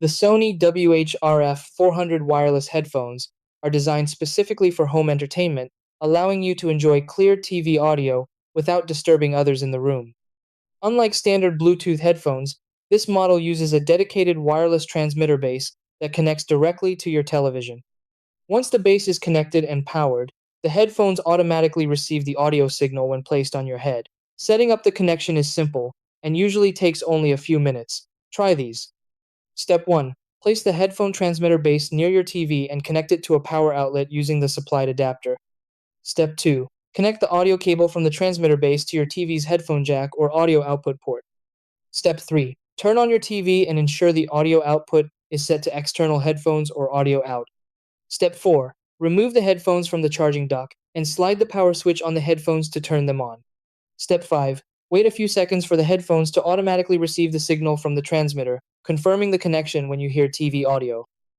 The Sony RF400 wireless headphones are designed specifically for home entertainment, allowing you to enjoy clear TV audio without disturbing others in the room. Unlike standard Bluetooth headphones, this model uses a dedicated wireless transmitter base that connects directly to your television. Once the base is connected and powered, the headphones automatically receive the audio signal when placed on your head. Setting up the connection is simple and usually takes only a few minutes. Try these. Step 1. Place the headphone transmitter base near your TV and connect it to a power outlet using the supplied adapter. Step 2. Connect the audio cable from the transmitter base to your TV's headphone jack or audio output port. Step 3. Turn on your TV and ensure the audio output is set to external headphones or audio out. Step 4. Remove the headphones from the charging dock and slide the power switch on the headphones to turn them on. Step 5. Wait a few seconds for the headphones to automatically receive the signal from the transmitter, confirming the connection when you hear TV audio.